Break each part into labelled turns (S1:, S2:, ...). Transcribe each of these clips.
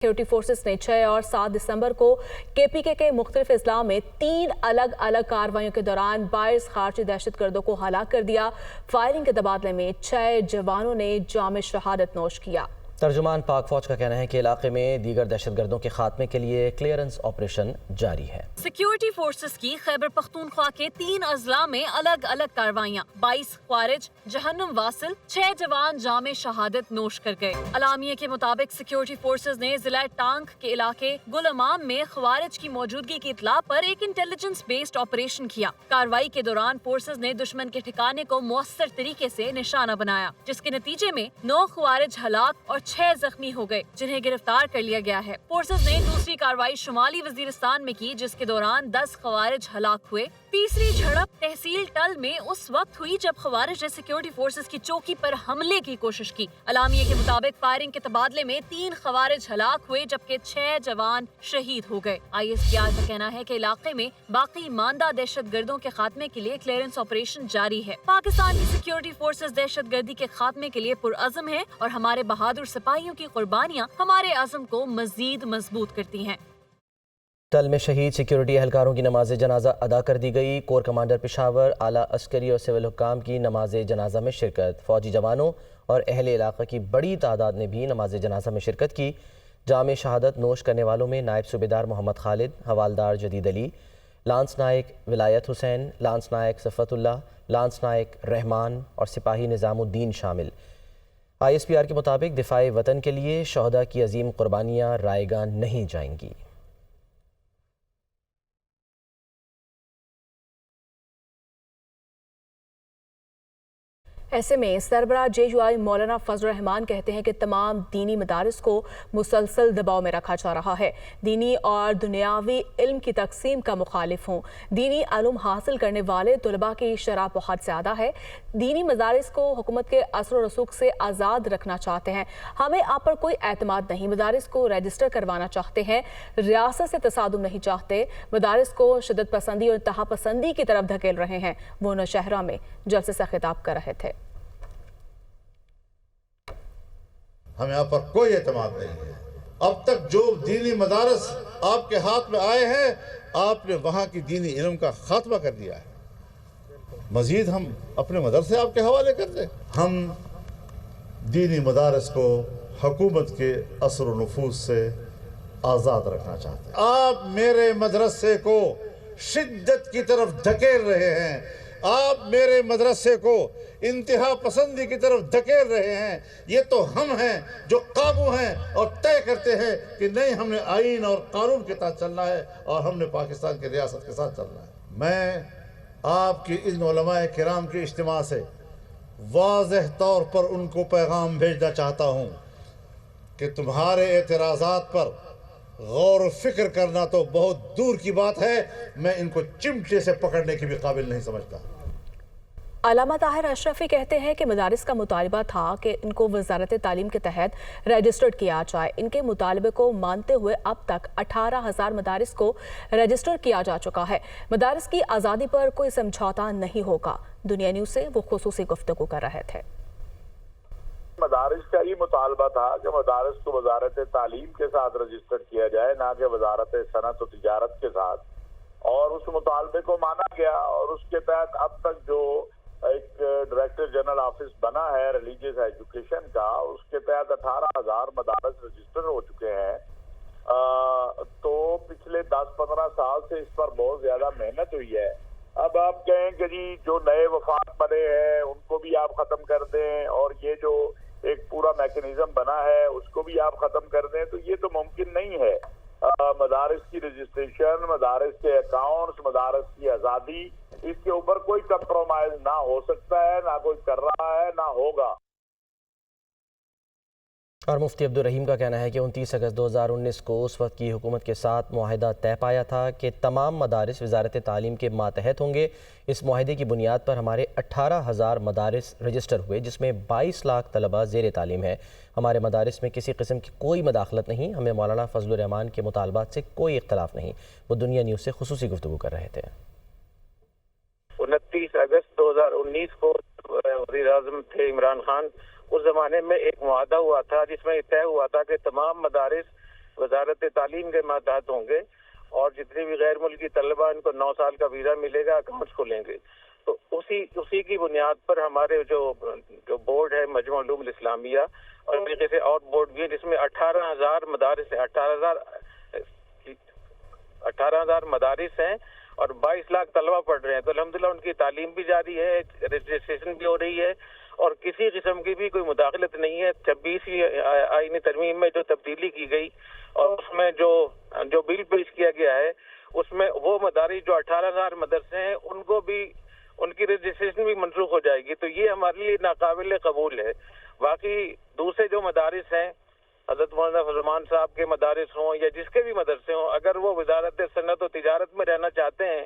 S1: Security forces ने 6 और 7 दिसंबर को KPK के मुख्तलिफ अजला में 3 अलग अलग कार्रवाइयों के दौरान 22 खारजी दहशतगर्दों को हलाक कर दिया। फायरिंग के तबादले में 6 जवानों ने जाम शहादत नोश किया।
S2: तर्जुमान पाक फौज का कहना है कि इलाके में दीगर दहशतगर्दों के खात्मे के लिए क्लियरेंस ऑपरेशन जारी है।
S3: सिक्योरिटी फोर्सेस की खैबर पख्तूनख्वा के 3 अजला में अलग अलग कार्रवाइयाँ, 22 ख्वारिज जहन्नुम वासिल, 6 जवान जामे शहादत नोश कर गए। अलामिया के मुताबिक सिक्योरिटी फोर्सेस ने जिला टांग के इलाके गुलमाम में ख्वारिज की मौजूदगी की इतला पर एक इंटेलिजेंस बेस्ड ऑपरेशन किया। कार्रवाई के दौरान फोर्सेस ने दुश्मन के ठिकाने को मुअस्सर तरीके से निशाना बनाया, जिसके नतीजे में 9 ख्वारिज हलाक और 6 जख्मी हो गए, जिन्हें गिरफ्तार कर लिया गया है। फोर्सेस ने दूसरी कार्रवाई शुमाली वजीरिस्तान में की, जिसके दौरान 10 ख्वारिज हलाक हुए। तीसरी झड़प तहसील टल में उस वक्त हुई जब ख्वारिज ने सिक्योरिटी फोर्सेस की चौकी पर हमले की कोशिश की। अलामिया के मुताबिक फायरिंग के तबादले में 3 ख्वारिज हलाक हुए जबकि 6 जवान शहीद हो गए। ISPR का कहना है कि इलाके में बाकी मानदा दहशतगर्दों के खात्मे के लिए क्लियरेंस ऑपरेशन जारी है। पाकिस्तान की सिक्योरिटी फोर्सेस दहशतगर्दी के खात्मे के लिए पुरअज़म है और हमारे बहादुर सिपाहियों की कुर्बानियां हमारे अज़म को मजीद मजबूत करती हैं।
S2: टल में शहीद सिक्योरिटी एहलकारों की नमाज जनाजा अदा कर दी गई। कोर कमांडर पेशावर, आला अस्करी और सिविल हुक्काम की नमाज जनाजा में शिरकत। फौजी जवानों और अहले इलाका की बड़ी तादाद ने भी नमाज जनाजा में शिरकत की। जाम शहादत नोश करने वालों में नायब सूबेदार मोहम्मद खालिद, हवालदार जदीद अली, लांस नायक विलायत हुसैन, लांस नायक सफ़तुल्लाह, लांस नायक रहमान और सिपाही निज़ामुद्दीन शामिल। ISPR के मुताबिक दिफाए वतन के लिए शहदा की अजीम कुर्बानियाँ रायगा नहीं जाएंगी।
S1: ऐसे में सरबराह JUI मौलाना फजल रहमान कहते हैं कि तमाम दीनी मदारिस को मुसलसल दबाव में रखा जा रहा है। दीनी और दुनियावी इल्म की तकसीम का मुखालिफ हूँ। दीनी इल्म हासिल करने वाले तलबा की शरह बहुत ज़्यादा है। दीनी मदारिस को हुकूमत के असर और रसूख से आज़ाद रखना चाहते हैं। हमें आप पर कोई एतमाद नहीं। मदारिस को रजिस्टर करवाना चाहते हैं, रियासत से तसादुम नहीं चाहते। मदारिस को शिद्दत पसंदी और इंतहा पसंदी की तरफ धकेल रहे हैं। वो नौशहरा में जलसे से खिताब कर रहे थे।
S4: हमें आप पर कोई एतमाद नहीं है। अब तक जो दीनी मदारस आपके हाथ में आए हैं, आपने वहाँ की दीनी इल्म का खात्मा कर दिया है। मजीद हम अपने मदरसे आपके हवाले कर दें। हम दीनी मदारस को हुकूमत के असर व नफूज से आज़ाद रखना चाहते हैं। आप मेरे मदरसे को शिद्दत की तरफ धकेल रहे हैं। आप मेरे मदरसे को इंतहा पसंदी की तरफ धकेल रहे हैं। ये तो हम हैं जो काबू हैं और तय करते हैं कि नहीं, हमने आईन और कानून के साथ चलना है और हमने पाकिस्तान की रियासत के साथ चलना है। मैं आपकी इन उलमाए किराम के इज्तिमा से वाज़ेह तौर पर उनको पैगाम भेजना चाहता हूँ कि तुम्हारे एतराज़ात पर गौर व फिक्र करना तो बहुत दूर की बात है। मैं इनको चिमटे से पकड़ने की भी काबिल नहीं समझता।
S1: अल्लामा ताहिर अशरफी कहते हैं कि मदारिस का मुतालबा था कि इनको वजारत तालीम के तहत रजिस्टर्ड किया जाए। इनके मुतालबे को मानते हुए अब तक 18,000 मदारिस को रजिस्टर किया जा चुका है। मदारिस की आज़ादी पर कोई समझौता नहीं होगा। दुनिया न्यूज़ से वो खुसूसी गुफ्तगू कर रहे थे।
S5: मदारिस का ये मुतालबा था कि मदारिस को वजारत तालीम के साथ रजिस्टर किया जाए, ना कि वजारत सनत और तिजारत के साथ, और उस मुतालबे को माना गया। और उसके तहत अब तक जो एक डायरेक्टर जनरल ऑफिस बना है रिलीजियस एजुकेशन का, उसके तहत 18,000 मदारिस रजिस्टर हो चुके हैं। तो पिछले 10-15 साल से इस पर बहुत ज्यादा मेहनत हुई है। अब आप कहें कि जी जो नए वफाक बने हैं उनको भी आप खत्म कर दें और ये जो एक पूरा मैकेनिज्म बना है उसको भी आप खत्म कर दें, तो ये तो मुमकिन नहीं है। मदारिस की रजिस्ट्रेशन, मदारिस के अकाउंट्स, मदारिस की आज़ादी, इसके ऊपर कोई कंप्रोमाइज ना हो सकता है, ना कोई कर रहा है, ना होगा।
S2: और मुफ्ती अब्दुल रहीम का कहना है कि 29 अगस्त 2019 को उस वक्त की हुकूमत के साथ मुआहिदा तय पाया था कि तमाम मदारिस वजारत तालीम के मातहत होंगे। इस मुआहिदे की बुनियाद पर हमारे 18,000 मदारिस रजिस्टर हुए, जिसमें 22 लाख तलबा ज़ेर तालीम है। हमारे मदारिस में किसी किस्म की कोई मदाखलत नहीं। हमें मौलाना फजल रहमान के मुतालबात से कोई इख्तलाफ नहीं। वो दुनिया न्यूज़ से खुसूसी गुफ्तगू कर रहे थे।
S6: 29 अगस्त 2019 को वज़ीर-ए-आज़म थे इमरान खान। उस जमाने में एक मुआहदा हुआ था जिसमें तय हुआ था कि तमाम मदारिस वजारत तालीम के मातहत होंगे और जितने भी गैर मुल्की तलबा इनको 9 साल का वीज़ा मिलेगा, अकाउंट्स खुलेंगे। तो उसी की बुनियाद पर हमारे जो बोर्ड है मजमा उलूम इस्लामिया और तरीके से और बोर्ड भी है जिसमें 18,000 मदारिस है, 18,000 मदारिस हैं और 22 लाख तलबा पढ़ रहे हैं। तो अल्हम्दुलिल्लाह उनकी तालीम भी जारी है, रजिस्ट्रेशन भी हो रही है और किसी किस्म की भी कोई मुदाखलत नहीं है। 26वीं आईनी तरमीम में जो तब्दीली की गई और उसमें जो बिल पेश किया गया है उसमें वो मदारिस जो 18,000 मदरसे हैं उनको भी उनकी रजिस्ट्रेशन भी मनसूख हो जाएगी। तो ये हमारे लिए नाकाबिल कबूल है। बाकी दूसरे जो मदारिस हैं, हज़रत मौलाना फजलमान साहब के मदारिस हों या जिसके भी मदरसे हों, अगर वो वजारत सनत और तिजारत में रहना चाहते हैं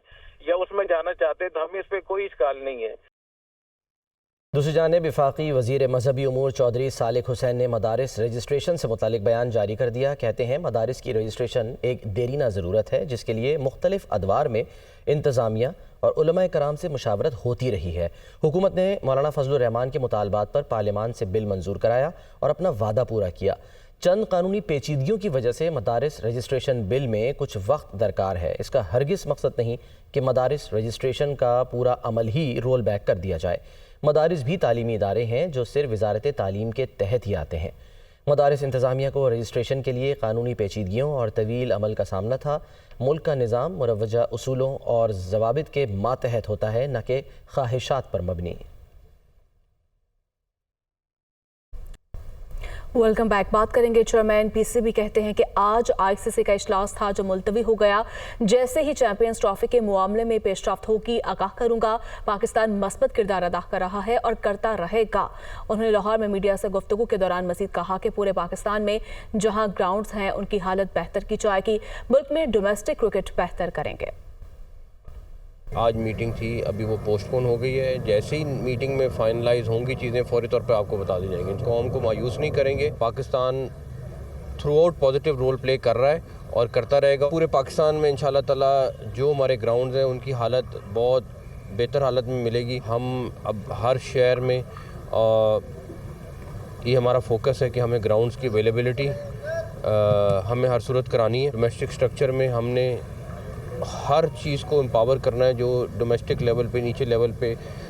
S6: या उसमें जाना चाहते हैं तो हमें इस पर कोई इश्काल नहीं है।
S2: दूसरी जानिब वफाकी वज़ीर मजहबी उमूर चौधरी सालिक हुसैन ने मदारिस रजिस्ट्रेशन से मुतालिक बयान जारी कर दिया। कहते हैं मदारिस की रजिस्ट्रेशन एक देरीना ज़रूरत है जिसके लिए मुख्तलिफ अदवार में इंतज़ामिया और उलमाए कराम से मुशावरत होती रही है। हुकूमत ने मौलाना फजलुर रहमान के मुतालबात पर पार्लियामान से बिल मंजूर कराया और अपना वादा पूरा किया। चंद कानूनी पेचीदगियों की वजह से मदारिस रजिस्ट्रेशन बिल में कुछ वक्त दरकार है। इसका हरगिज़ मकसद नहीं कि मदारिस रजिस्ट्रेशन का पूरा अमल ही रोल बैक कर दिया जाए। मदारिस भी तालीमी इदारे हैं जो सिर्फ वजारत तालीम के तहत ही आते हैं। मदारिस इंतज़ामिया को रजिस्ट्रेशन के लिए कानूनी पेचीदगियों और तवील अमल का सामना था। मुल्क का निज़ाम मुरव्वजा उसूलों और ज़वाबित के मातहत होता है, न कि ख्वाहिशात पर मबनी।
S1: Welcome back. बात करेंगे चेयरमैन पीसीबी कहते हैं कि आज आईसीसी का इजलास था जो मुलतवी हो गया। जैसे ही चैंपियंस ट्रॉफी के मामले में पेशरफ्त होगी आगाह करूंगा। पाकिस्तान मस्बत किरदार अदा कर रहा है और करता रहेगा। उन्होंने लाहौर में मीडिया से गुफ्तगू के दौरान मजीद कहा कि पूरे पाकिस्तान में जहां ग्राउंड्स हैं उनकी हालत बेहतर की जाएगी। मुल्क में डोमेस्टिक क्रिकेट बेहतर करेंगे।
S7: आज मीटिंग थी, अभी वो पोस्टपोन हो गई है। जैसे ही मीटिंग में फाइनलाइज होंगी चीज़ें फौरी तौर पे आपको बता दी जाएंगी। कौम को मायूस नहीं करेंगे। Pakistan throughout positive role play कर रहा है और करता रहेगा। पूरे पाकिस्तान में इंशाल्लाह ताला जो हमारे ग्राउंड्स हैं उनकी हालत बहुत बेहतर हालत में मिलेगी। हम अब हर शहर में ये हमारा फोकस है कि हमें ग्राउंड्स की अवेलेबिलिटी हमें हर सूरत करानी है। डोमेस्टिक स्ट्रक्चर में हमने हर चीज़ को एम्पावर करना है जो डोमेस्टिक लेवल पे नीचे लेवल पे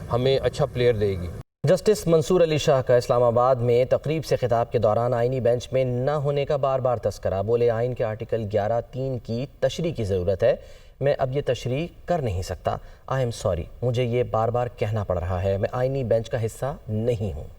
S7: हमें अच्छा प्लेयर देगी।
S2: जस्टिस मंसूर अली शाह का इस्लामाबाद में तकरीब से खिताब के दौरान आइनी बेंच में न होने का बार बार तस्करा। बोले आइन के आर्टिकल 11(3) की तशरीह की ज़रूरत है। मैं अब ये तशरीह कर नहीं सकता। आई एम सॉरी, मुझे ये बार बार कहना पड़ रहा है। मैं आइनी बेंच का हिस्सा नहीं हूँ।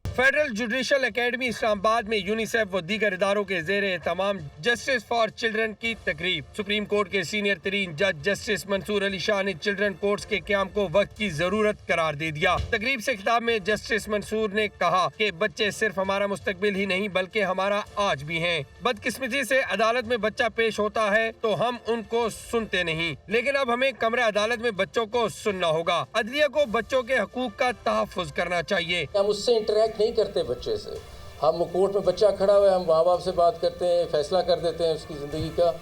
S8: फेडरल जुडिशल एकेडमी इस्लामाबाद में यूनिसेफ व दीगर इदारों के ज़ेरे तमाम जस्टिस फॉर चिल्ड्रन की तकरीब। सुप्रीम कोर्ट के सीनियर तरीन जज जस्टिस मंसूर अली शाह ने चिल्ड्रन कोर्ट्स के क़याम को वक्त की ज़रूरत करार दे दिया। तकरीब से खिताब में जस्टिस मंसूर ने कहा कि बच्चे सिर्फ हमारा मुस्तकबिल ही नहीं बल्कि हमारा आज भी हैं। बदकिस्मती से अदालत में बच्चा पेश होता है तो हम उनको सुनते नहीं, लेकिन अब हमें कमरे अदालत में बच्चों को सुनना होगा। अदलिया को बच्चों के हकूक का तहफ़्फ़ुज़ करना चाहिए।
S9: हम उससे इंटरेक्ट नहीं करते बच्चे से। हम कोर्ट में बच्चा खड़ा हुआ है, हम माँ बाप से बात करते हैं, फैसला कर देते हैं उसकी ज़िंदगी का।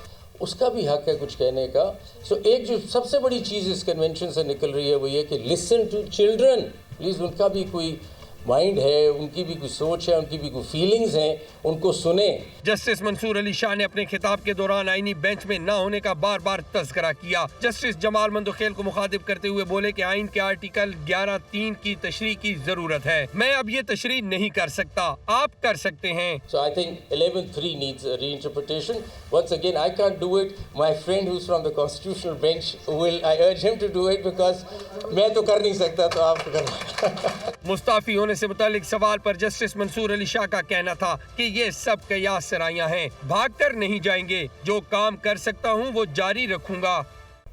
S9: उसका भी हक है कुछ कहने का। सो एक जो सबसे बड़ी चीज़ इस कन्वेंशन से निकल रही है वो ये कि लिसन टू चिल्ड्रन। प्लीज़ उनका भी कोई माइंड है, उनकी भी कोई सोच है, उनकी भी कोई फीलिंग्स हैं, उनको सुने।
S8: जस्टिस मंसूर अली शाह ने अपने खिताब के दौरान आईनी बेंच में न होने का बार बार तज़किरा किया। जस्टिस जमाल मंदोखेल को मुखातिब करते हुए बोले कि आइन के आर्टिकल 11(3) की तशरीह की जरूरत है। मैं अब ये तशरीह नहीं कर सकता, आप कर सकते हैं।
S9: So I think 11(3) needs a reinterpretation. Once again, I can't do it. My friend who's from the constitutional bench I urge him to do it because मैं तो कर नहीं सकता, तो आप करना।
S8: मुस्ताफी होने से मुतालिक सवाल पर जस्टिस मंसूर अली शाह का कहना था कि ये सब कयास सराइयां हैं, भाग कर नहीं जाएंगे। जो काम कर सकता हूँ वो जारी रखूंगा।